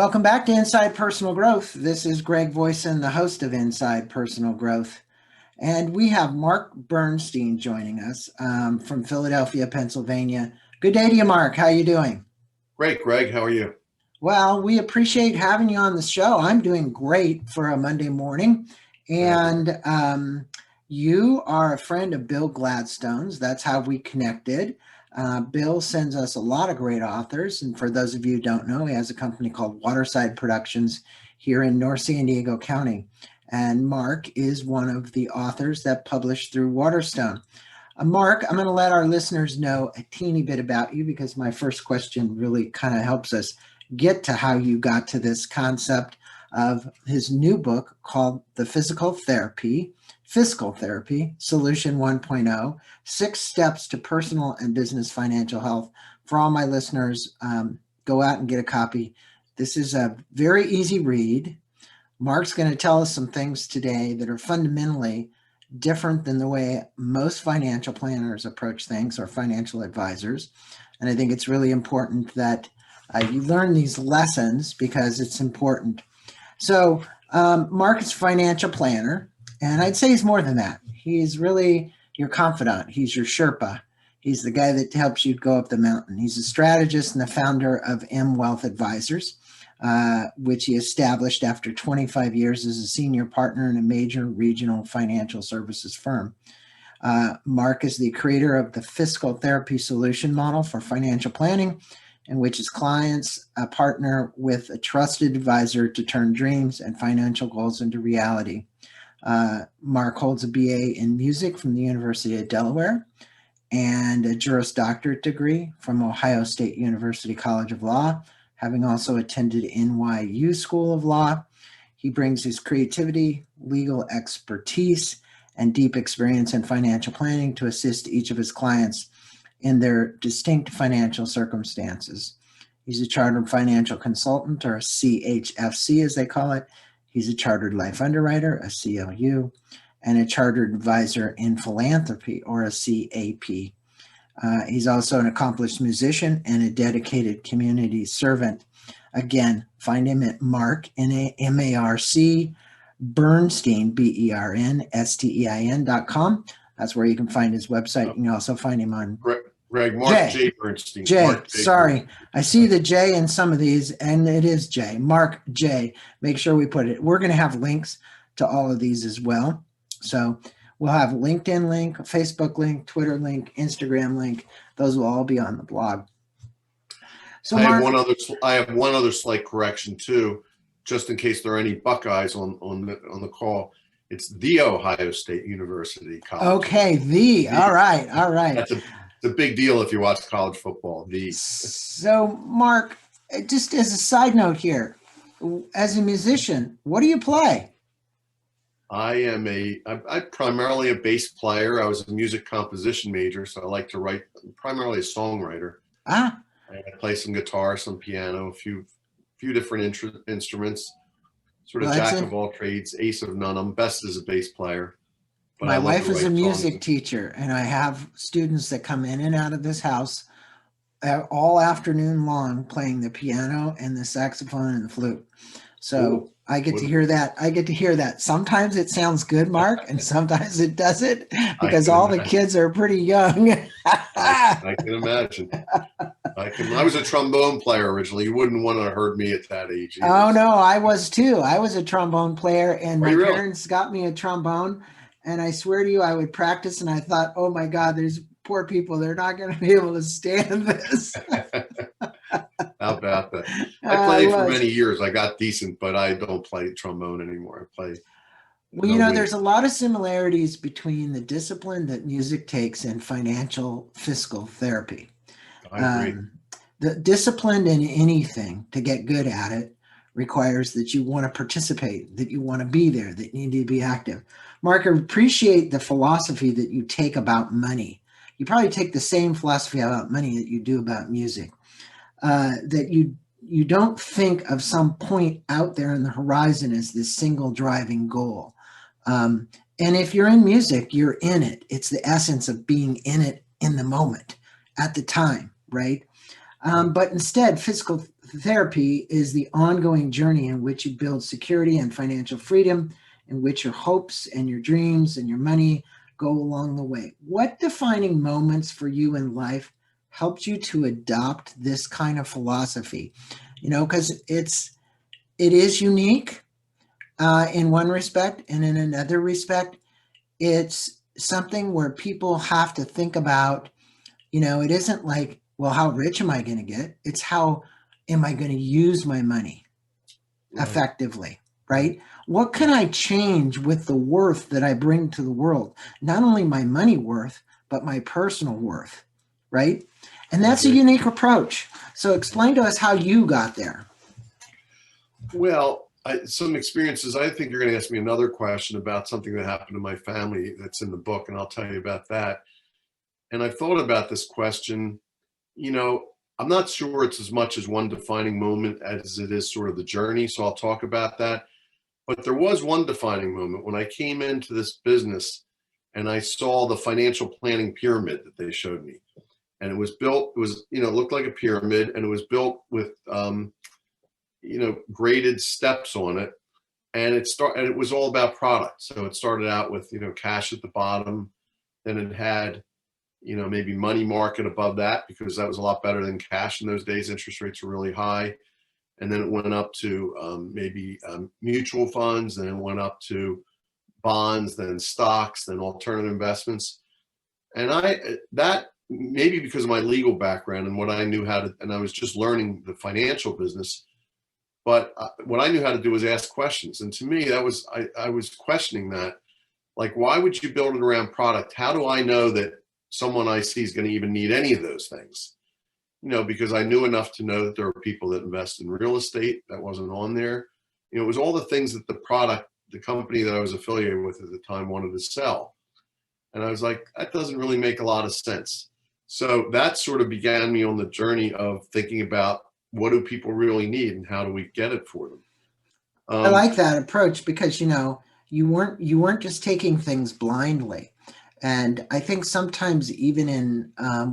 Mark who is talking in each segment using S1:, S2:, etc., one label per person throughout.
S1: Welcome back to Inside Personal Growth. This is Greg Voisin, the host of Inside Personal Growth. And we have Marc Bernstein joining us from Philadelphia, Pennsylvania. Good day to you, Marc. How are you doing?
S2: Great, Greg. How are you?
S1: Well, we appreciate having you on the show. I'm doing great for a Monday morning. And you are a friend of Bill Gladstone's. That's how we connected. Bill sends us a lot of great authors. And for those of you who don't know, he has a company called Waterside Productions here in North San Diego County. And Marc is one of the authors that published through Waterstone. Marc, I'm going to let our listeners know a teeny bit about you because my first question really kind of helps us get to how you got to this concept of his new book called The Fiscal Therapy Solution 1.0, 6 Steps to Personal and Business Financial Health. For all my listeners, go out and get a copy. This is a very easy read. Marc's going to tell us some things today that are fundamentally different than the way most financial planners approach things or financial advisors. And I think it's really important that you learn these lessons because it's important. So Marc is a financial planner, and I'd say he's more than that. He's really your confidant. He's your Sherpa. He's the guy that helps you go up the mountain. He's a strategist and the founder of M Wealth Advisors, which he established after 25 years as a senior partner in a major regional financial services firm. Marc is the creator of the Fiscal Therapy Solution model for financial planning, in which his clients partner with a trusted advisor to turn dreams and financial goals into reality. Marc holds a BA in music from the University of Delaware and a Juris Doctorate degree from Ohio State University College of Law, having also attended NYU School of Law. He brings his creativity, legal expertise, and deep experience in financial planning to assist each of his clients in their distinct financial circumstances. He's a chartered financial consultant, or a CHFC as they call it. He's a chartered life underwriter, a CLU, and a chartered advisor in philanthropy, or a CAP. He's also an accomplished musician and a dedicated community servant. Again, find him at Marc, M-A-R-C, Bernstein, BERNSTEIN.com. That's where you can find his website. You can also find him on
S2: Greg, Marc J. Bernstein.
S1: Sorry. I see the J in some of these, and it is J. Marc J. Make sure we put it. We're going to have links to all of these as well. So we'll have LinkedIn link, Facebook link, Twitter link, Instagram link. Those will all be on the blog. So
S2: I have one other slight correction too, just in case there are any Buckeyes on the call. It's the Ohio State University College.
S1: Okay, all right.
S2: It's a big deal if you watch college football.
S1: So, Marc, just as a side note here, as a musician, what do you play?
S2: I'm primarily a bass player. I was a music composition major, so I like to write. I'm primarily a songwriter. I play some guitar, some piano, a few different instruments. Sort of jack of all trades, ace of none. I'm best as a bass player.
S1: My wife is a music teacher, and I have students that come in and out of this house all afternoon long playing the piano and the saxophone and the flute. So I get to hear that. Sometimes it sounds good, Marc, and sometimes it doesn't because all the kids are pretty young.
S2: I can imagine. I was a trombone player originally. You wouldn't want to have heard me at that age either.
S1: Oh, no, I was too. I was a trombone player, and my parents got me a trombone. And I swear to you, I would practice, and I thought, oh, my God, there's poor people. They're not going to be able to stand this.
S2: How about that? I played for many years. I got decent, but I don't play trombone anymore. I play.
S1: Well, there's a lot of similarities between the discipline that music takes and financial fiscal therapy.
S2: I agree.
S1: The discipline in anything to get good at it requires that you want to participate, that you want to be there, that you need to be active. Marc, I appreciate the philosophy that you take about money. You probably take the same philosophy about money that you do about music. That you don't think of some point out there in the horizon as this single driving goal. And if you're in music, you're in it. It's the essence of being in it in the moment, at the time, right? But instead, fiscal therapy is the ongoing journey in which you build security and financial freedom, in which your hopes and your dreams and your money go along the way. What defining moments for you in life helped you to adopt this kind of philosophy? Because it is unique in one respect, and in another respect, it's something where people have to think about. It isn't like, well, how rich am I going to get? It's how am I going to use my money effectively, right? What can I change with the worth that I bring to the world? Not only my money worth, but my personal worth, right? And that's a unique approach. So explain to us how you got there.
S2: Well, some experiences. I think you're going to ask me another question about something that happened to my family that's in the book, and I'll tell you about that. And I've thought about this question. I'm not sure it's as much as one defining moment as it is sort of the journey. So I'll talk about that. But there was one defining moment when I came into this business and I saw the financial planning pyramid that they showed me. And it was built, it looked like a pyramid, and it was built with, graded steps on it. And it was all about product. So it started out with, cash at the bottom. Then it had, maybe money market above that, because that was a lot better than cash in those days. Interest rates were really high. And then it went up to maybe mutual funds, then it went up to bonds, then stocks, then alternative investments. And that maybe because of my legal background and what I knew how to, and I was just learning the financial business, but what I knew how to do was ask questions. And to me, I was questioning that, like, why would you build it around product? How do I know that someone I see is going to even need any of those things? Because I knew enough to know that there are people that invest in real estate. That wasn't on there. It was all the things that the company that I was affiliated with at the time wanted to sell. And I was like, that doesn't really make a lot of sense. So that sort of began me on the journey of thinking about, what do people really need and how do we get it for them?
S1: I like that approach, because, you weren't just taking things blindly. And I think sometimes even I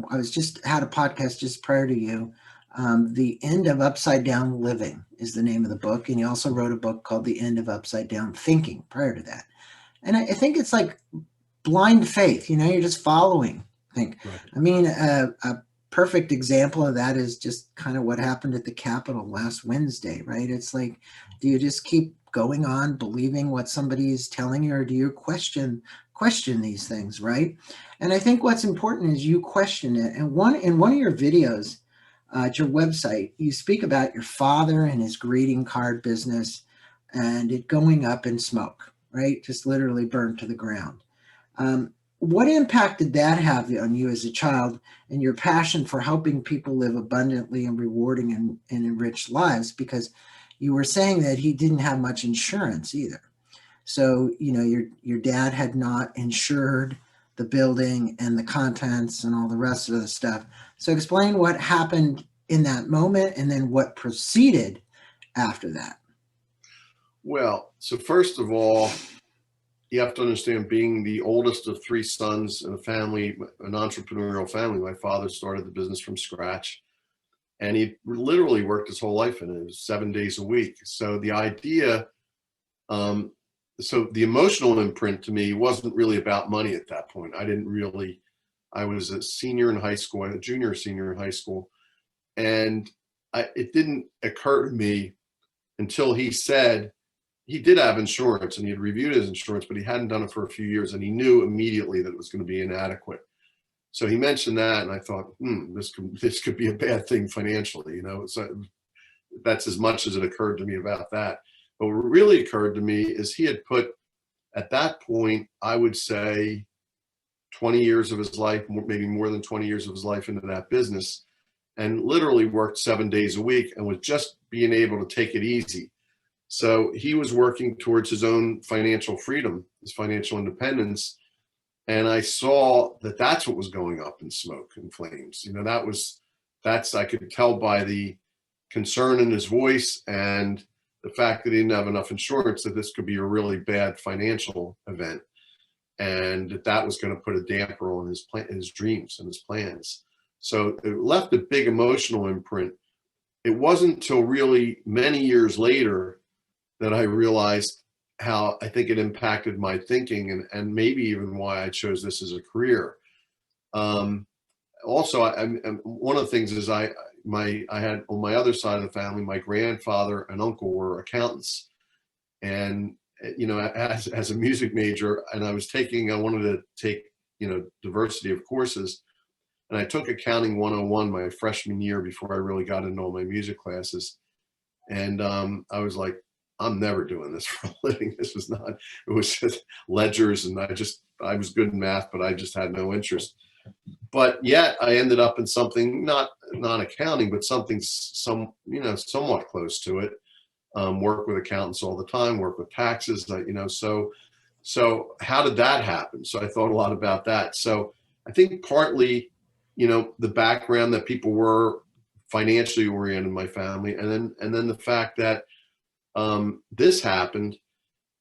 S1: had a podcast just prior to you. The End of Upside Down Living is the name of the book. And you also wrote a book called The End of Upside Down Thinking prior to that. And I think it's like blind faith, you're just following. Right. I mean, a perfect example of that is just kind of what happened at the Capitol last Wednesday, right? It's like, do you just keep going on believing what somebody is telling you, or do you question these things, right? And I think what's important is you question it. And in one of your videos at your website, you speak about your father and his greeting card business and it going up in smoke, right? Just literally burned to the ground. What impact did that have on you as a child, and your passion for helping people live abundantly and rewarding and enriched lives? Because you were saying that he didn't have much insurance either. So, your dad had not insured the building and the contents and all the rest of the stuff. So explain what happened in that moment and then what proceeded after that.
S2: Well, so first of all, you have to understand, being the oldest of three sons in a family, an entrepreneurial family, my father started the business from scratch, and he literally worked his whole life in it. It was 7 days a week. So the idea, so the emotional imprint to me wasn't really about money at that point. I was a senior in high school, a junior senior in high school. And it didn't occur to me until he said, he ddid have insurance and he had reviewed his insurance, but he hadn't done it for a few years, and he knew immediately that it was going to be inadequate. So he mentioned that, and I thought, this could be a bad thing financially, So that's as much as it occurred to me about that. But what really occurred to me is he had put, at that point, I would say 20 years of his life, maybe more than 20 years of his life into that business, and literally worked 7 days a week and was just being able to take it easy. So he was working towards his own financial freedom, his financial independence. And I saw that that's what was going up in smoke and flames. I could tell by the concern in his voice and the fact that he didn't have enough insurance that this could be a really bad financial event. And that was going to put a damper on his dreams and his plans. So it left a big emotional imprint. it wasn't until really many years later that I realized how I think it impacted my thinking, and maybe even why I chose this as a career. Also, one of the things is I had on my other side of the family, my grandfather and uncle were accountants, and as a music major, and I wanted to take diversity of courses, and I took accounting 101 my freshman year before I really got into all my music classes, and I was like, I'm never doing this for a living. It was just ledgers, and I was good in math, but I just had no interest. But yet I ended up in something not accounting, but something somewhat close to it. Work with accountants all the time, work with taxes, so how did that happen? So I thought a lot about that. So I think partly, the background that people were financially oriented in my family, and then the fact that this happened.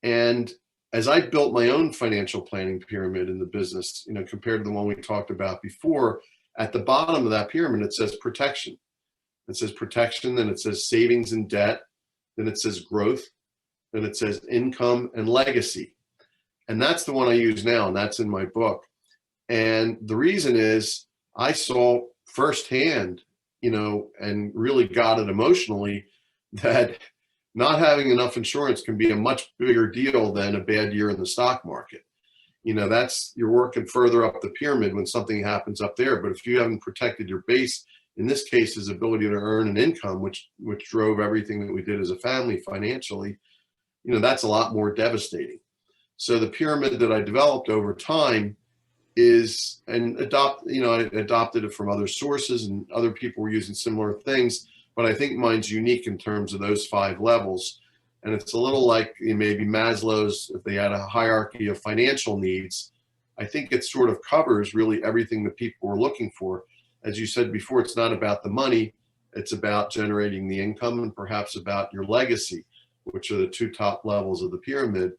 S2: And as I built my own financial planning pyramid in the business, compared to the one we talked about before, at the bottom of that pyramid, it says protection. It says protection, then it says savings and debt, then it says growth, then it says income and legacy. And that's the one I use now, and that's in my book. And the reason is I saw firsthand, and really got it emotionally, that not having enough insurance can be a much bigger deal than a bad year in the stock market. You're working further up the pyramid when something happens up there. But if you haven't protected your base, in this case, his ability to earn an income, which drove everything that we did as a family financially, that's a lot more devastating. So the pyramid that I developed over time I adopted it from other sources, and other people were using similar things. But I think mine's unique in terms of those 5 levels. And it's a little like maybe Maslow's, if they had a hierarchy of financial needs. I think it sort of covers really everything that people were looking for. As you said before, it's not about the money, it's about generating the income, and perhaps about your legacy, which are the 2 top levels of the pyramid.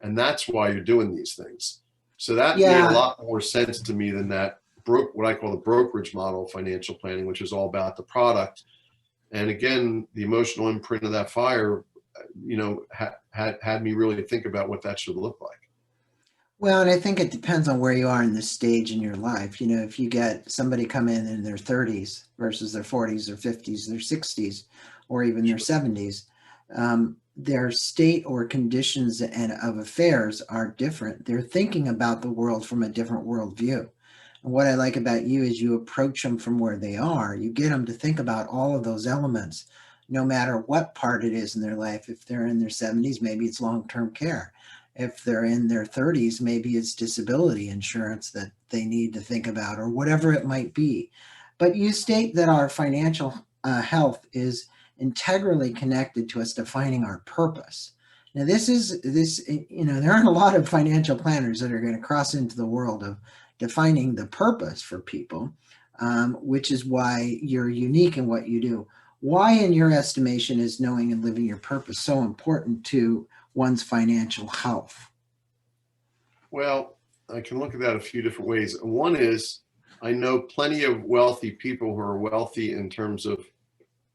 S2: And that's why you're doing these things. So that made a lot more sense to me than that what I call the brokerage model of financial planning, which is all about the product. And again, the emotional imprint of that fire, had me really think about what that should look like.
S1: Well, and I think it depends on where you are in this stage in your life. If you get somebody come in their 30s versus their 40s or 50s, their 60s, or even their 70s, their state or conditions and of affairs are different. They're thinking about the world from a different worldview. And what I like about you is you approach them from where they are. You get them to think about all of those elements, no matter what part it is in their life. If they're in their 70s, maybe it's long-term care. If they're in their 30s, maybe it's disability insurance that they need to think about, or whatever it might be. But you state that our financial health is integrally connected to us defining our purpose. Now, there aren't a lot of financial planners that are going to cross into the world of defining the purpose for people, which is why you're unique in what you do. Why, in your estimation, is knowing and living your purpose so important to one's financial health?
S2: Well, I can look at that a few different ways. One is, I know plenty of wealthy people who are wealthy in terms of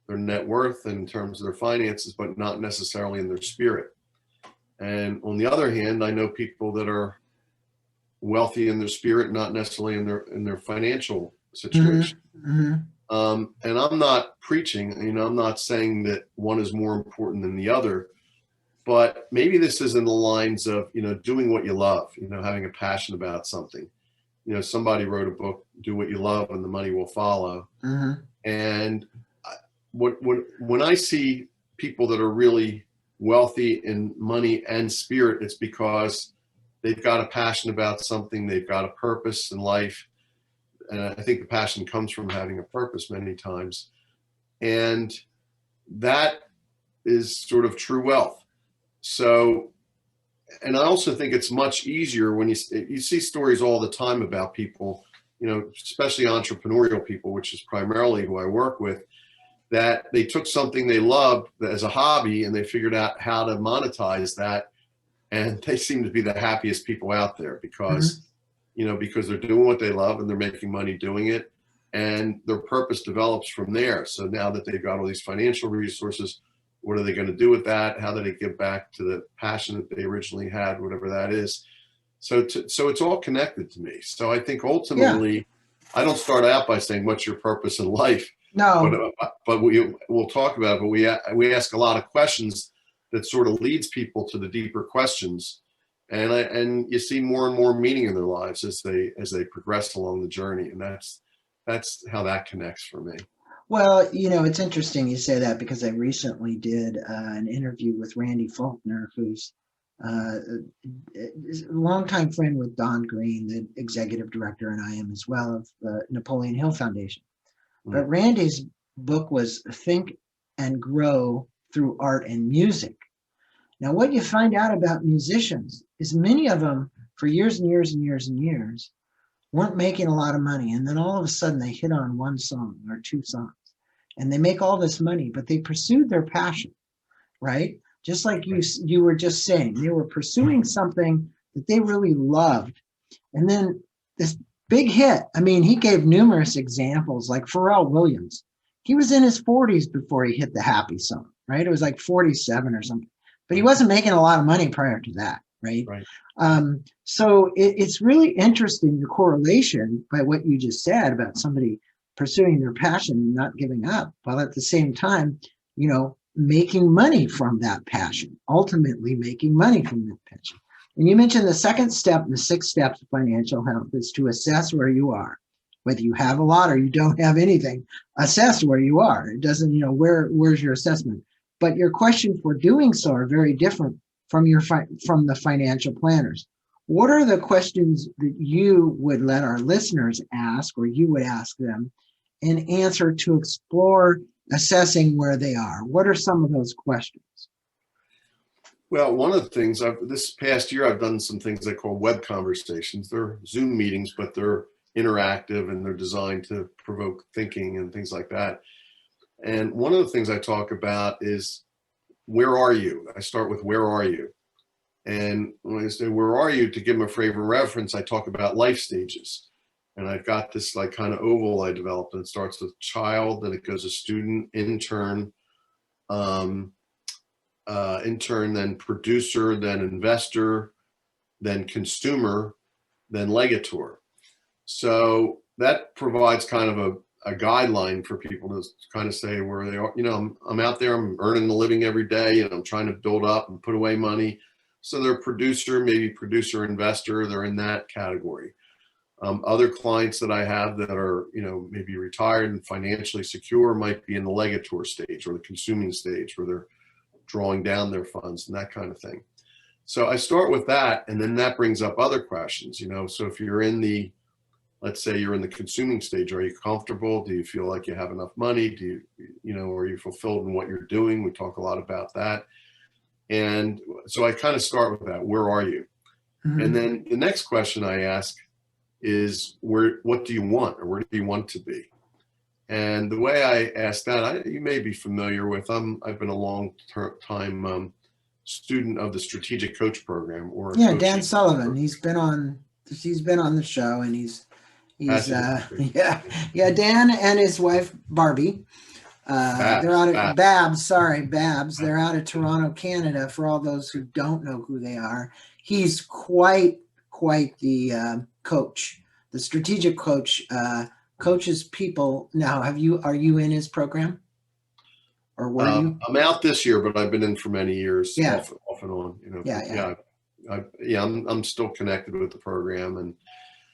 S2: their net worth and in terms of their finances, but not necessarily in their spirit. And on the other hand, I know people that are wealthy in their spirit, not necessarily in their financial situation.
S1: Mm-hmm.
S2: And I'm not preaching, I'm not saying that one is more important than the other, but maybe this is in the lines of, doing what you love, having a passion about something. Somebody wrote a book, Do What You Love and the Money Will Follow.
S1: Mm-hmm.
S2: And when I see people that are really wealthy in money and spirit, it's because they've got a passion about something, they've got a purpose in life. And I think the passion comes from having a purpose many times. And that is sort of true wealth. So, and I also think it's much easier when you see stories all the time about people, especially entrepreneurial people, which is primarily who I work with, that they took something they loved as a hobby and they figured out how to monetize that. And they seem to be the happiest people out there because,
S1: Mm-hmm.
S2: because they're doing what they love and they're making money doing it. and their purpose develops from there. So now that they've got all these financial resources, what are they going to do with that? How do they give back to the passion that they originally had, whatever that is? So it's all connected to me. So I think ultimately, I don't start out by saying, what's your purpose in life?
S1: No.
S2: But we'll talk about it, but we ask a lot of questions that sort of leads people to the deeper questions. And you see more and more meaning in their lives as they progress along the journey. And that's how that connects for me.
S1: Well, it's interesting you say that, because I recently did an interview with Randy Faulkner, who's a longtime friend with Don Green, the executive director, and I am as well, of the Napoleon Hill Foundation. But Randy's book was Think and Grow Through Art and Music. Now, what you find out about musicians is many of them, for years and years and years and years, weren't making a lot of money. And then all of a sudden they hit on one song or two songs and they make all this money, but they pursued their passion, right? Just like you were just saying, they were pursuing something that they really loved. And then this big hit, I mean, he gave numerous examples, like Pharrell Williams. He was in his 40s before he hit the Happy song, right? It was like 47 or something, but he wasn't making a lot of money prior to that, right? So it's really interesting, the correlation by what you just said about somebody pursuing their passion and not giving up, while at the same time, making money from that passion, ultimately making money from that passion. And you mentioned the second step in the 6 steps of financial health is to assess where you are. Whether you have a lot or you don't have anything, assess where you are. It doesn't, where's your assessment? But your question for doing so are very different from the financial planners. What are the questions that you would let our listeners ask, or you would ask them and answer to explore assessing where they are? What are some of those questions?
S2: Well, one of the things this past year, I've done some things I call web conversations. They're Zoom meetings, but they're interactive and they're designed to provoke thinking and things like that. And one of the things I talk about is, where are you? I start with, where are you? And when I say, where are you, to give them a frame of reference, I talk about life stages. And I've got this like kind of oval I developed, and it starts with child, then it goes to student, intern, then producer, then investor, then consumer, then legator. So that provides kind of a guideline for people to kind of say where they are. I'm out there, I'm earning a living every day, and I'm trying to build up and put away money. So they're producer, maybe producer, investor, they're in that category. Other clients that I have that are, maybe retired and financially secure might be in the legator stage or the consuming stage, where they're drawing down their funds and that kind of thing. So I start with that, and then that brings up other questions, so if you're let's say you're in the consuming stage, are you comfortable? Do you feel like you have enough money? Do you, are you fulfilled in what you're doing? We talk a lot about that. And so I kind of start with that. Where are you? Mm-hmm. And then the next question I ask is, what do you want, or where do you want to be? And the way I ask that, you may be familiar with, I've been a long time student of the Strategic Coach Program.
S1: Dan Sullivan. Program. He's been on the show, and he's Dan and his wife Barbie. They're out of Babs. They're out of Toronto, Canada. For all those who don't know who they are, he's quite the coach, the strategic coach. Coaches people. Now, are you in his program, or were you?
S2: I'm out this year, but I've been in for many years, off and on. I'm still connected with the program, and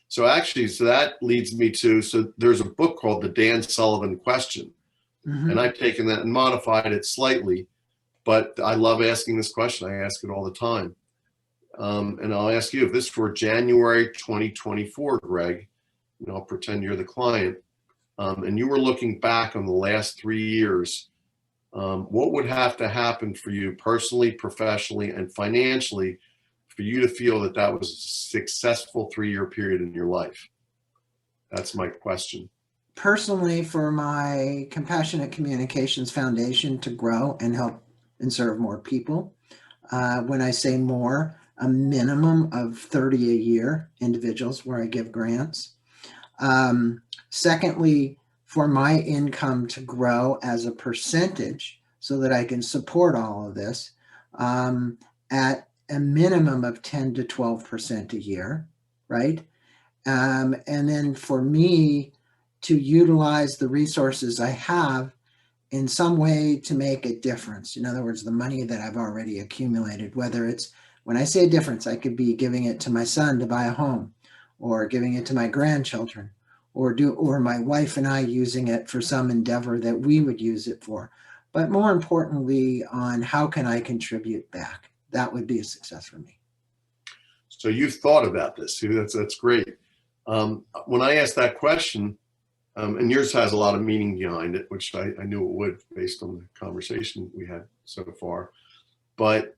S2: so that leads me to, there's a book called The Dan Sullivan Question. Mm-hmm. And I've taken that and modified it slightly, but I love asking this question. I ask it all the time. And I'll ask you, if this were January 2024, Greg, I'll pretend you're the client, and you were looking back on the last 3 years, what would have to happen for you personally, professionally, and financially for you to feel that was a successful 3-year period in your life? That's my question.
S1: Personally, for my Compassionate Communications Foundation to grow and help and serve more people. When I say more, a minimum of 30 a year individuals where I give grants. Secondly, for my income to grow as a percentage so that I can support all of this at a minimum of 10 to 12% a year, right? And then for me to utilize the resources I have in some way to make a difference. In other words, the money that I've already accumulated, whether it's, when I say a difference, I could be giving it to my son to buy a home, or giving it to my grandchildren, or my wife and I using it for some endeavor that we would use it for. But more importantly, on how can I contribute back? That would be a success for me.
S2: So you've thought about this. See, that's great. When I asked that question, and yours has a lot of meaning behind it, which I knew it would based on the conversation we had so far. But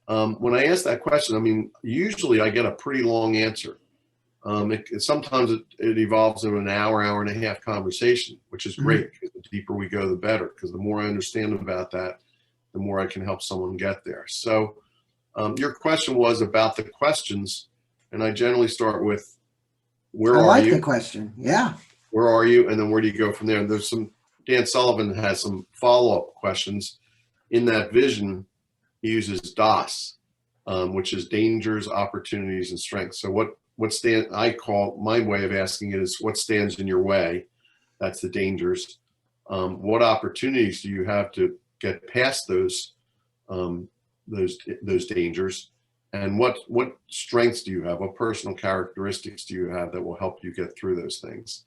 S2: when I ask that question, I mean, usually I get a pretty long answer. Sometimes it evolves into an hour and a half conversation, which is great, because the deeper we go, the better, because the more I understand about that, the more I can help someone get there. So your question was about the questions, and I generally start with, where are you?
S1: I like the question, yeah.
S2: Where are you? And then where do you go from there? And there's Dan Sullivan has some follow-up questions. In that vision, he uses DOS, which is dangers, opportunities, and strengths. So I call, my way of asking it is, what stands in your way? That's the dangers. What opportunities do you have to get past those dangers? And what strengths do you have? What personal characteristics do you have that will help you get through those things?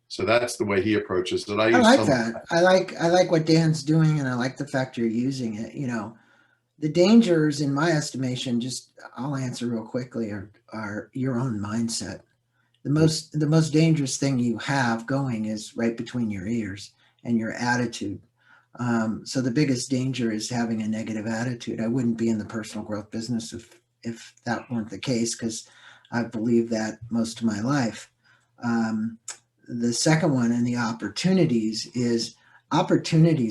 S2: So that's the way he approaches it.
S1: I like that. I like what Dan's doing, and I like the fact you're using it. You know, the dangers, in my estimation, just I'll answer real quickly, are your own mindset. The most dangerous thing you have going is right between your ears, and your attitude. So the biggest danger is having a negative attitude. I wouldn't be in the personal growth business if that weren't the case, because I've believed that most of my life. The second one, and the opportunities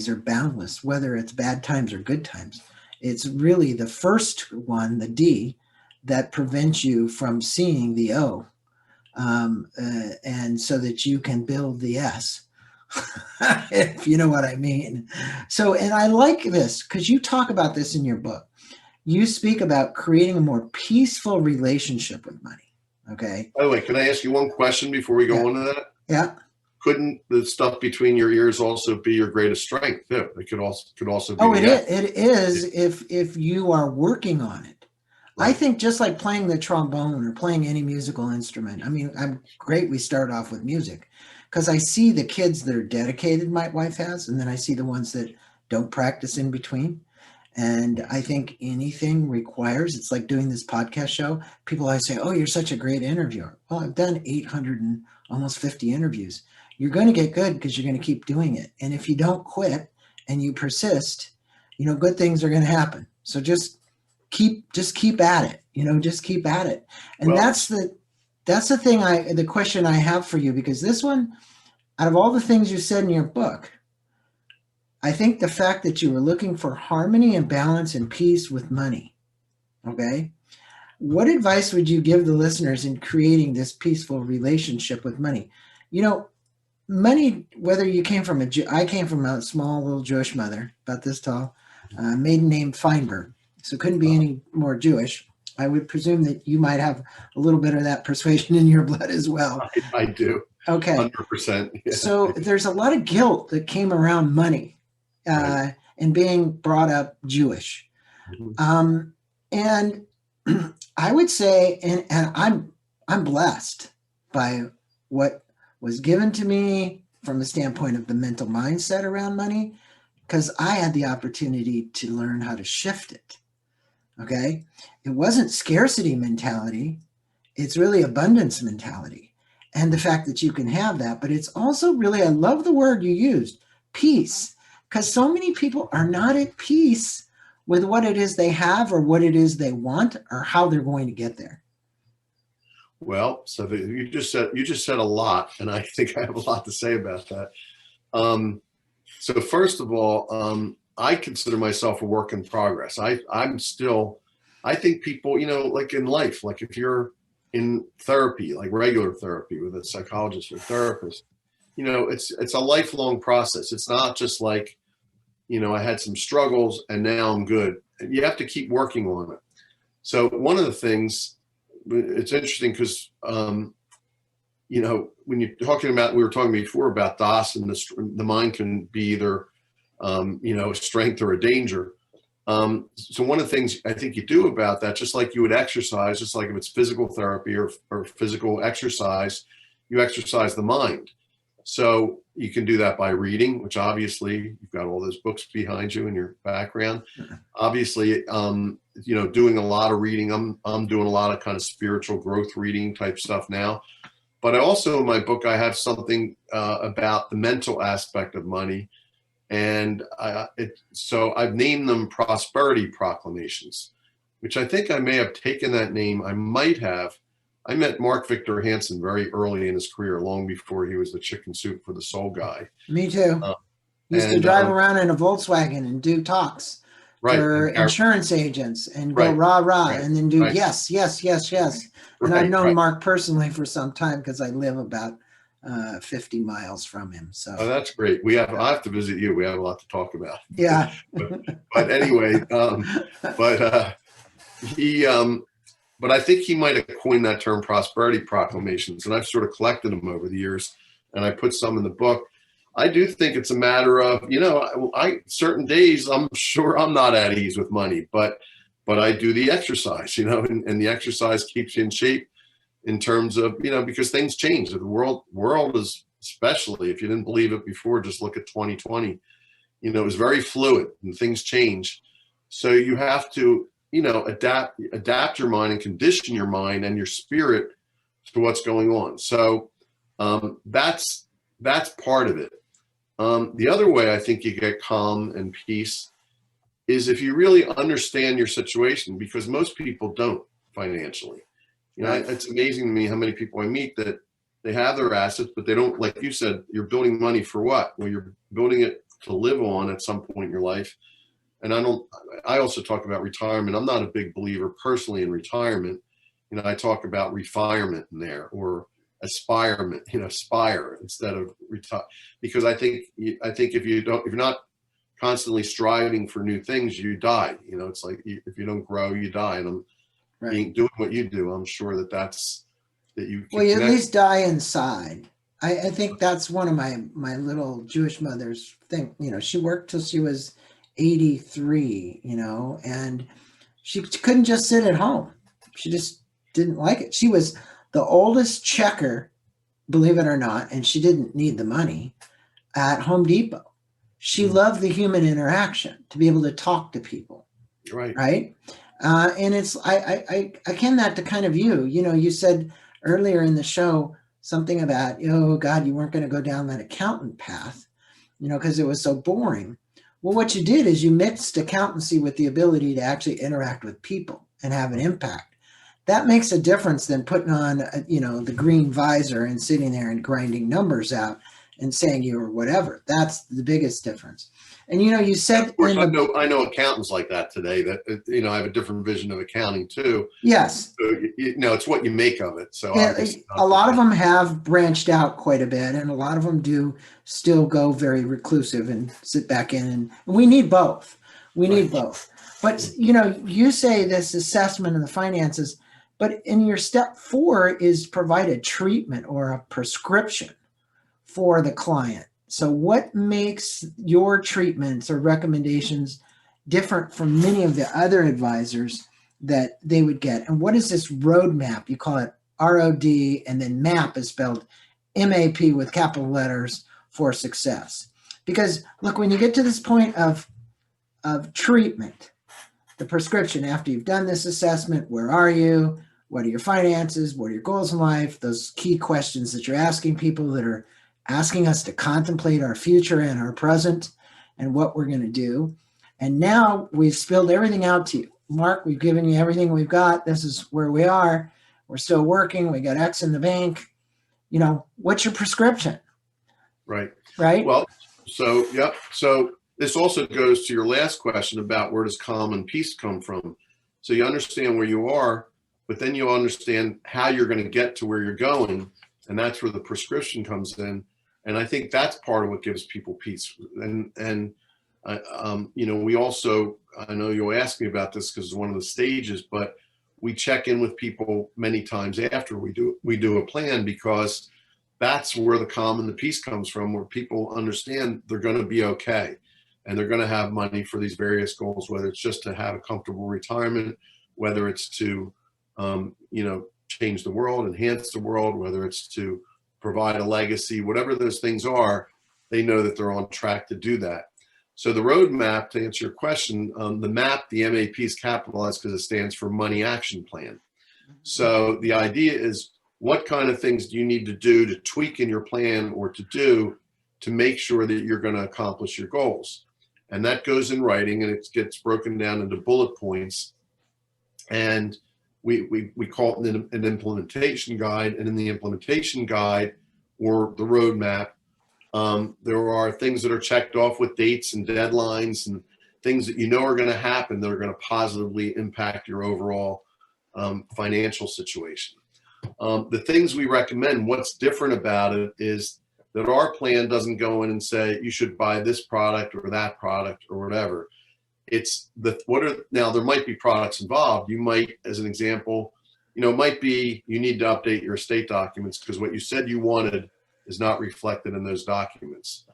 S1: are boundless, whether it's bad times or good times. It's really the first one, the D, that prevents you from seeing the O, and so that you can build the S, if you know what I mean. So, and I like this because you talk about this in your book. You speak about creating a more peaceful relationship with money. Okay.
S2: By the way, can I ask you one question before we go on to that?
S1: Yeah.
S2: Couldn't the stuff between your ears also be your greatest strength too? It could also be.
S1: Oh, it is if you are working on it. Right. I think just like playing the trombone or playing any musical instrument. I mean, I'm great. We start off with music, because I see the kids that are dedicated, my wife has, and then I see the ones that don't practice in between. And I think anything requires, it's like doing this podcast show. People always say, oh, you're such a great interviewer. Well, I've done 800 and almost 50 interviews. You're going to get good because you're going to keep doing it. And if you don't quit and you persist, you know, good things are going to happen. So just keep at it, just keep at it. And well, that's the question I have for you, because this one, out of all the things you said in your book, I think the fact that you were looking for harmony and balance and peace with money. Okay. What advice would you give the listeners in creating this peaceful relationship with money? You know, money, whether you came from I came from a small little Jewish mother, about this tall, maiden name Feinberg. So couldn't be any more Jewish. I would presume that you might have a little bit of that persuasion in your blood as well.
S2: I do.
S1: Okay.
S2: 100%. Yeah.
S1: So there's a lot of guilt that came around money. Right. And being brought up Jewish. Mm-hmm. And I would say, and I'm blessed by what was given to me from the standpoint of the mental mindset around money, because I had the opportunity to learn how to shift it. Okay. It wasn't scarcity mentality. It's really abundance mentality. And the fact that you can have that, but it's also really, I love the word you used, peace. Because so many people are not at peace with what it is they have, or what it is they want, or how they're going to get there.
S2: Well, so you just said a lot, and I think I have a lot to say about that. So first of all, I consider myself a work in progress. I think people, like in life, like if you're in therapy, like regular therapy with a psychologist or therapist, it's a lifelong process. It's not just like, I had some struggles and now I'm good. You have to keep working on it. So one of the things, it's interesting because, when you're talking about, we were talking before about DOS, and the mind can be either, a strength or a danger. So one of the things I think you do about that, just like you would exercise, just like if it's physical therapy or physical exercise, you exercise the mind. So you can do that by reading, which obviously you've got all those books behind you in your background. Obviously, doing a lot of reading. I'm doing a lot of kind of spiritual growth reading type stuff now. But I also, in my book, I have something about the mental aspect of money. And so I've named them prosperity proclamations, which I think I may have taken that name. I might have. I met Mark Victor Hansen very early in his career, long before he was the chicken soup for the soul guy.
S1: Me too. Used to drive around in a Volkswagen and do talks for insurance agents and go rah, rah, and then do yes, yes, yes, yes. And I've known Mark personally for some time because I live about 50 miles from him. So
S2: that's great. I have to visit you. We have a lot to talk about.
S1: Yeah.
S2: but anyway, but I think he might have coined that term prosperity proclamations, and I've sort of collected them over the years, and I put some in the book. I do think it's a matter of, certain days I'm sure I'm not at ease with money, but I do the exercise, and the exercise keeps you in shape in terms of, because things change. The world is, especially if you didn't believe it before, just look at 2020, it was very fluid and things change. So you have to, adapt your mind and condition your mind and your spirit to what's going on. So that's part of it. The other way I think you get calm and peace is if you really understand your situation, because most people don't financially. It's amazing to me how many people I meet that they have their assets, but they don't, like you said, you're building money for what? Well, you're building it to live on at some point in your life. And I also talk about retirement. I'm not a big believer personally in retirement. I talk about refirement in there, or aspirement, aspire instead of retire, because I think if you're not constantly striving for new things, you die. It's like, if you don't grow, you die. And doing what you do, I'm sure that you
S1: at least die inside. I think that's one of my little Jewish mother's thing. She worked till she was 83, and she couldn't just sit at home. She just didn't like it. She was the oldest checker, believe it or not, and she didn't need the money, at Home Depot. She loved the human interaction, to be able to talk to people. Right. And it's, I akin that to kind of you said earlier in the show something about, oh God, you weren't going to go down that accountant path, because it was so boring. Well, what you did is you mixed accountancy with the ability to actually interact with people and have an impact. That makes a difference than putting on, the green visor and sitting there and grinding numbers out and saying you or whatever. That's the biggest difference. And, you said,
S2: of course, I know accountants like that today that, I have a different vision of accounting too.
S1: Yes.
S2: So, it's what you make of it. So
S1: a lot of them have branched out quite a bit, and a lot of them do still go very reclusive and sit back in, and we need both. We need both. But, you say this assessment of the finances, but in your step 4 is provide a treatment or a prescription for the client. So what makes your treatments or recommendations different from many of the other advisors that they would get? And what is this roadmap? You call it ROD, and then MAP is spelled MAP with capital letters for success. Because look, when you get to this point of treatment, the prescription, after you've done this assessment, where are you? What are your finances? What are your goals in life? Those key questions that you're asking people that are asking us to contemplate our future and our present and what we're going to do. And now we've spilled everything out to you. Mark, we've given you everything we've got. This is where we are. We're still working. We got X in the bank. What's your prescription?
S2: Right.
S1: Well,
S2: so this also goes to your last question about where does calm and peace come from. So you understand where you are. but then you understand how you're going to get to where you're going. And that's where the prescription comes in. And I think that's part of what gives people peace. And we also, I know you'll ask me about this because it's one of the stages, but we check in with people many times after we do a plan, because that's where the calm and the peace comes from, where people understand they're going to be okay. And they're going to have money for these various goals, whether it's just to have a comfortable retirement, whether it's to, change the world, enhance the world, whether it's to provide a legacy, whatever those things are, they know that they're on track to do that. So the roadmap, to answer your question, the MAP, the MAP is capitalized because it stands for Money Action Plan. So the idea is, what kind of things do you need to do to tweak in your plan or to do to make sure that you're going to accomplish your goals? And that goes in writing, and it gets broken down into bullet points. And we call it an implementation guide. And in the implementation guide, or the roadmap, there are things that are checked off with dates and deadlines and things that are going to happen that are going to positively impact your overall financial situation. The things we recommend, what's different about it is that our plan doesn't go in and say you should buy this product or that product or whatever. It's now there might be products involved. You might, as an example, it might be you need to update your estate documents because what you said you wanted is not reflected in those documents.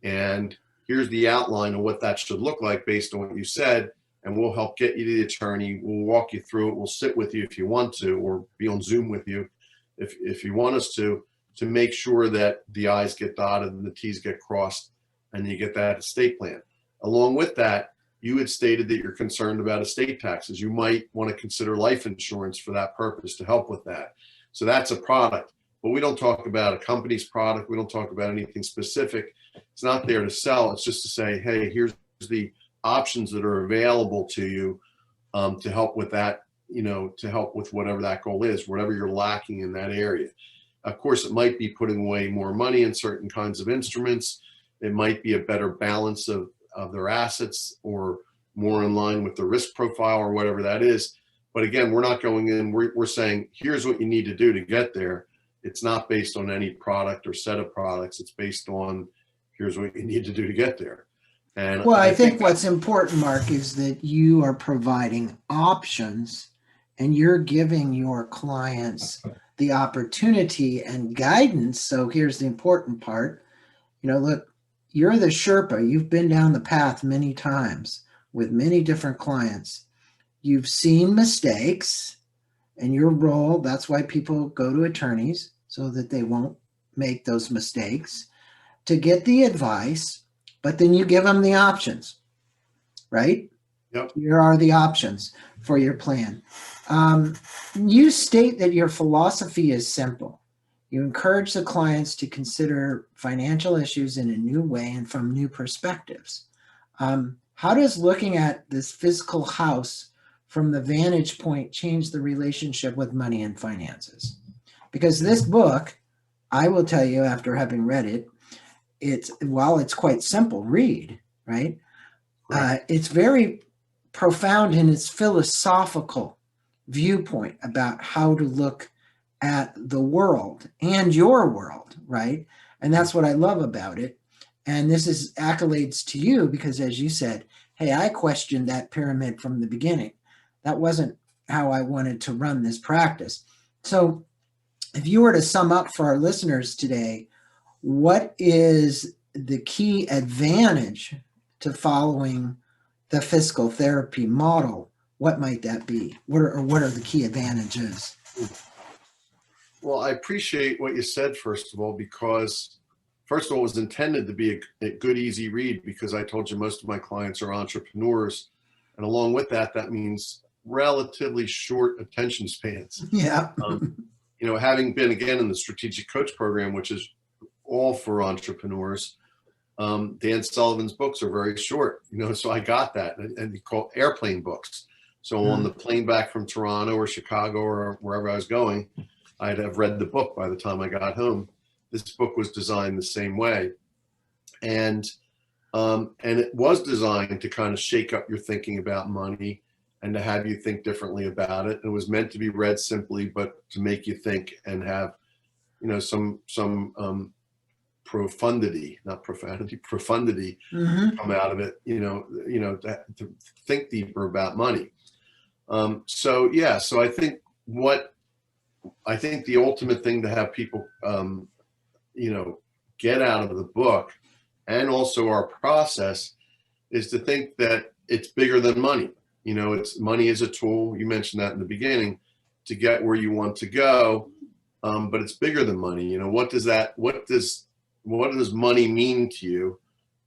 S2: And here's the outline of what that should look like based on what you said, and we'll help get you to the attorney. We'll walk you through it. We'll sit with you if you want to, or be on Zoom with you if you want us to make sure that the I's get dotted and the T's get crossed and you get that estate plan. Along with that, you had stated that you're concerned about estate taxes. You might want to consider life insurance for that purpose to help with that. So that's a product. But we don't talk about a company's product. We don't talk about anything specific. It's not there to sell. It's just to say, hey, here's the options that are available to you to help with that, to help with whatever that goal is, whatever you're lacking in that area. Of course, it might be putting away more money in certain kinds of instruments. It might be a better balance of their assets or more in line with the risk profile or whatever that is. But again, we're not going in, we're saying, here's what you need to do to get there. It's not based on any product or set of products. It's based on, here's what you need to do to get there. And
S1: well, I think what's important, Mark, is that you are providing options and you're giving your clients the opportunity and guidance. So here's the important part. Look, you're the Sherpa. You've been down the path many times with many different clients. You've seen mistakes and your role. That's why people go to attorneys, so that they won't make those mistakes, to get the advice, but then you give them the options, right?
S2: Yep.
S1: Here are the options for your plan. You state that your philosophy is simple. You encourage the clients to consider financial issues in a new way and from new perspectives. How does looking at this fiscal house from the vantage point change the relationship with money and finances? Because this book, I will tell you after having read it, while it's quite simple read, right? It's very profound in its philosophical viewpoint about how to look at the world and your world, right? And that's what I love about it. And this is accolades to you because, as you said, hey, I questioned that pyramid from the beginning. That wasn't how I wanted to run this practice. So if you were to sum up for our listeners today, what is the key advantage to following the fiscal therapy model? What might that be? What are the key advantages?
S2: Well, I appreciate what you said, first of all, because first of all, it was intended to be a good, easy read, because I told you most of my clients are entrepreneurs. And along with that, that means relatively short attention spans.
S1: Yeah.
S2: Having been, again, in the strategic coach program, which is all for entrepreneurs, Dan Sullivan's books are very short, so I got that, and they call airplane books. So on the plane back from Toronto or Chicago or wherever I was going, I'd have read the book by the time I got home. This book was designed the same way. And it was designed to kind of shake up your thinking about money and to have you think differently about it. And it was meant to be read simply, but to make you think and have, some profundity, not profanity, profundity come out of it, to think deeper about money. So I think the ultimate thing to have people, get out of the book and also our process is to think that it's bigger than money. It's money is a tool. You mentioned that in the beginning to get where you want to go. But it's bigger than money. What does money mean to you?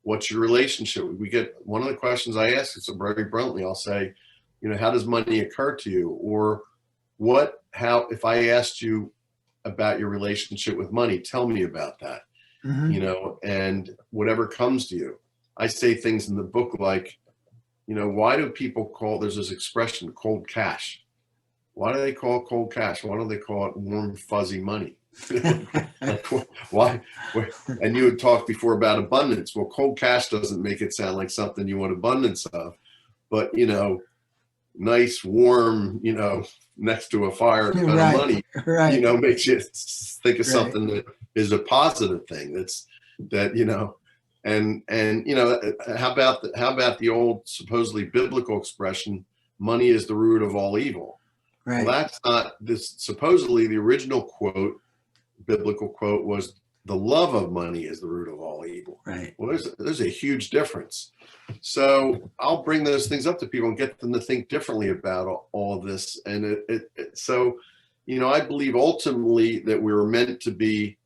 S2: What's your relationship? We get one of the questions I ask, it's very bluntly, I'll say, how does money occur to you? Or if I asked you about your relationship with money, tell me about that, and whatever comes to you. I say things in the book like, why do people there's this expression, cold cash. Why do they call it cold cash? Why don't they call it warm, fuzzy money? Like, why? And you had talked before about abundance. Well, cold cash doesn't make it sound like something you want abundance of, but nice, warm, next to a fire kind of money, makes you think of something that is a positive thing. And how about the old supposedly biblical expression, money is the root of all evil. Right. Well, that's not this. Supposedly, the original biblical quote was, "The love of money is the root of all evil."
S1: Right.
S2: Well, there's a huge difference. So I'll bring those things up to people and get them to think differently about all of this. And I believe ultimately that we were meant to be,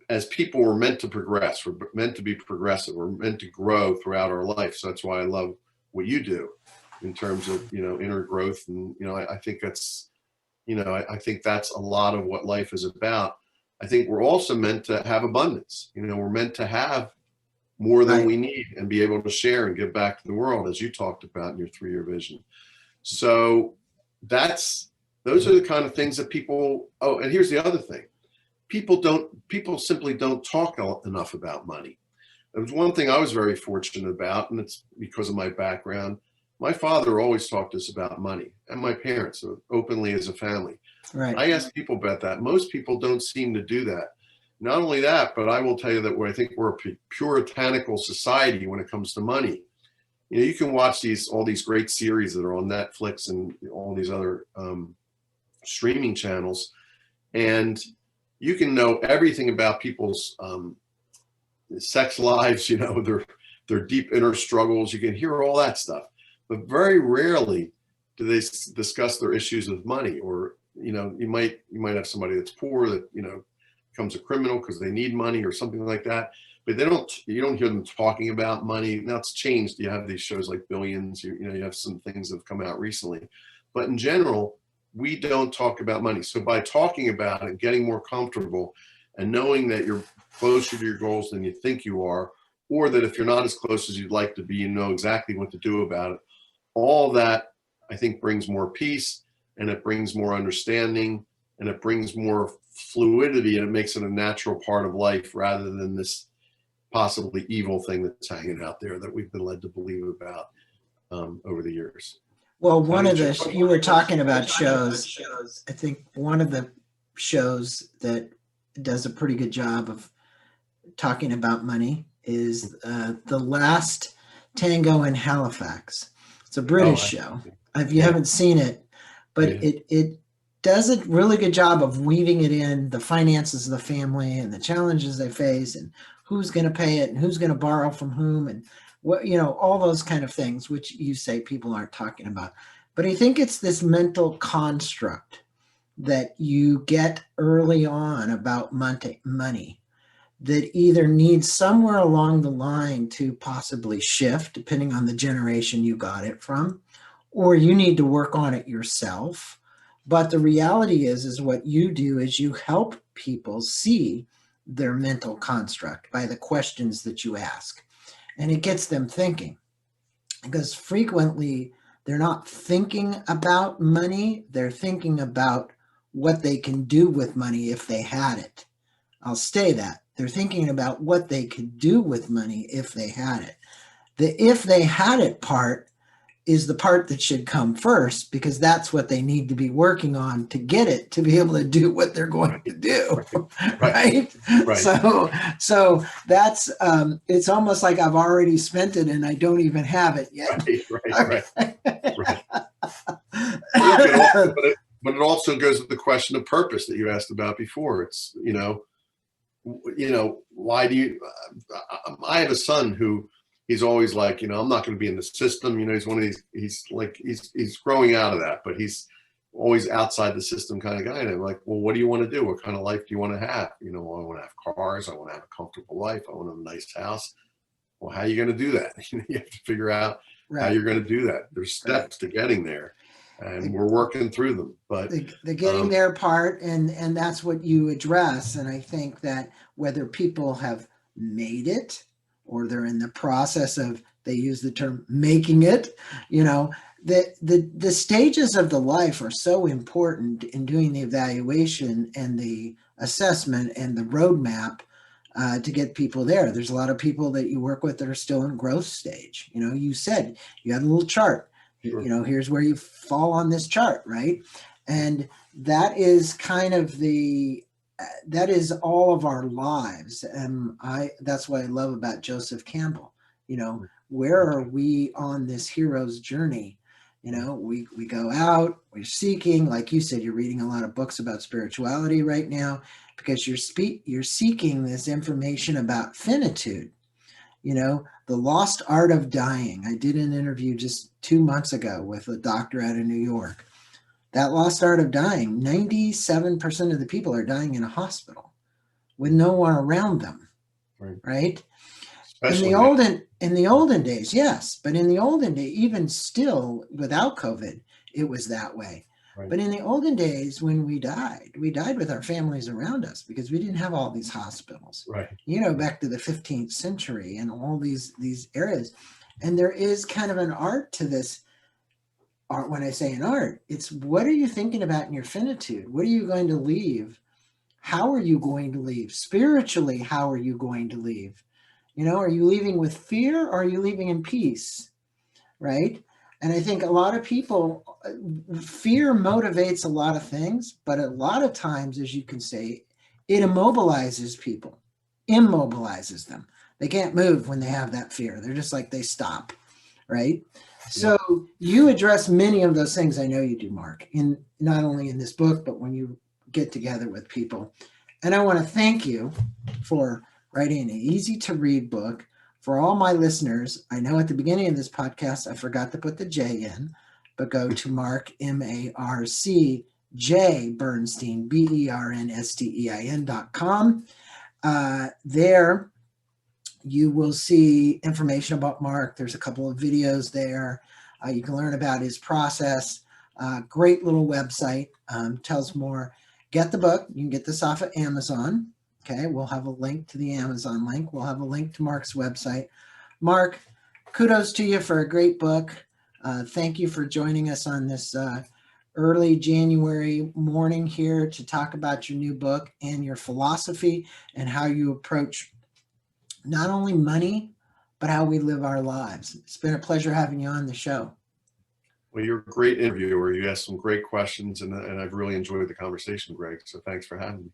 S2: as people, we're meant to progress. We're meant to be progressive. We're meant to grow throughout our life. So that's why I love what you do in terms of, inner growth. And, I think that's, I think that's a lot of what life is about. I think we're also meant to have abundance. We're meant to have more than we need and be able to share and give back to the world, as you talked about in your 3-year vision. So those are the kind of things that people, and here's the other thing. People simply don't talk enough about money. There was one thing I was very fortunate about, and it's because of my background. My father always talked to us about money, and my parents openly as a family.
S1: Right.
S2: I ask people about that. Most people don't seem to do that. Not only that, but I will tell you that I think we're a puritanical society when it comes to money. You can watch all these great series that are on Netflix and all these other streaming channels, and you can know everything about people's sex lives, their deep inner struggles. You can hear all that stuff. But very rarely do they discuss their issues with money, or you might have somebody that's poor that becomes a criminal because they need money or something like that. But you don't hear them talking about money. Now it's changed. You have these shows like Billions. You have some things that have come out recently, but in general, we don't talk about money. So by talking about it, getting more comfortable, and knowing that you're closer to your goals than you think you are, or that if you're not as close as you'd like to be, you know exactly what to do about it. All that, I think, brings more peace, and it brings more understanding, and it brings more fluidity, and it makes it a natural part of life rather than this possibly evil thing that's hanging out there that we've been led to believe about over the years.
S1: Well, you were talking about shows. I think one of the shows that does a pretty good job of talking about money is The Last Tango in Halifax. It's a British show. If you haven't seen it, but it does a really good job of weaving it in the finances of the family and the challenges they face and who's going to pay it and who's going to borrow from whom and what, all those kind of things, which you say people aren't talking about. But I think it's this mental construct that you get early on about money that either needs somewhere along the line to possibly shift, depending on the generation you got it from, or you need to work on it yourself. But the reality is what you do is you help people see their mental construct by the questions that you ask. And it gets them thinking, because frequently they're not thinking about money. They're thinking about what they can do with money if they had it. I'll say that. They're thinking about what they could do with money if they had it. The if they had it part is the part that should come first, because that's what they need to be working on to get it to be able to do what they're going to do. Right. So that's it's almost like I've already spent it and I don't even have it yet.
S2: Right. But it also goes with the question of purpose that you asked about before. It's, why do you, I have a son who, he's always like, I'm not going to be in the system. He's one of these, he's growing out of that, but he's always outside the system kind of guy. And I'm like, well, what do you want to do? What kind of life do you want to have? I want to have cars. I want to have a comfortable life. I want a nice house. Well, how are you going to do that? You have to figure out how you're going to do that. There's steps to getting there, and we're working through them. But
S1: the getting there part, and that's what you address. And I think that whether people have made it or they're in the process of, they use the term making it, the stages of the life are so important in doing the evaluation and the assessment and the roadmap to get people there. There's a lot of people that you work with that are still in growth stage. You said you had a little chart,
S2: Sure.
S1: Here's where you fall on this chart, right? And that is kind of that is all of our lives. And that's what I love about Joseph Campbell. Where are we on this hero's journey? We go out, we're seeking, like you said, you're reading a lot of books about spirituality right now, because you're seeking this information about finitude, the lost art of dying. I did an interview just 2 months ago with a doctor out of New York. That lost art of dying, 97% of the people are dying in a hospital with no one around them, right?
S2: Especially
S1: in the olden days, yes, but in the olden days, even still without COVID, it was that way. Right. But in the olden days, when we died with our families around us, because we didn't have all these hospitals.
S2: Right.
S1: Back to the 15th century and all these areas, and there is kind of an art to this. Art, when I say an art, it's what are you thinking about in your finitude? What are you going to leave? How are you going to leave? Spiritually, how are you going to leave? Are you leaving with fear or are you leaving in peace? Right? And I think a lot of people, fear motivates a lot of things, but a lot of times, as you can say, it immobilizes people, immobilizes them. They can't move when they have that fear. They're just like, they stop, right? So you address many of those things. I know you do, Mark, in not only in this book, but when you get together with people. And I want to thank you for writing an easy to read book. For all my listeners, I know at the beginning of this podcast, I forgot to put the J in, but go to Marc, M-A-R-C-J Bernstein, BERNSTEIN.com. There, you will see information about Marc. There's a couple of videos there. You can learn about his process. Great little website, tells more. Get the book. You can get this off of Amazon. Okay, we'll have a link to the Amazon link. We'll have a link to Marc's website. Marc, kudos to you for a great book. Thank you for joining us on this early January morning here to talk about your new book and your philosophy and how you approach not only money, but how we live our lives. It's been a pleasure having you on the show.
S2: Well, you're a great interviewer. You asked some great questions, and I've really enjoyed the conversation, Greg. So thanks for having me.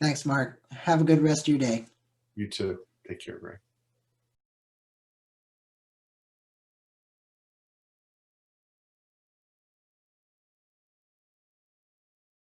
S1: Thanks, Marc. Have a good rest of your day.
S2: You too. Take care, Greg.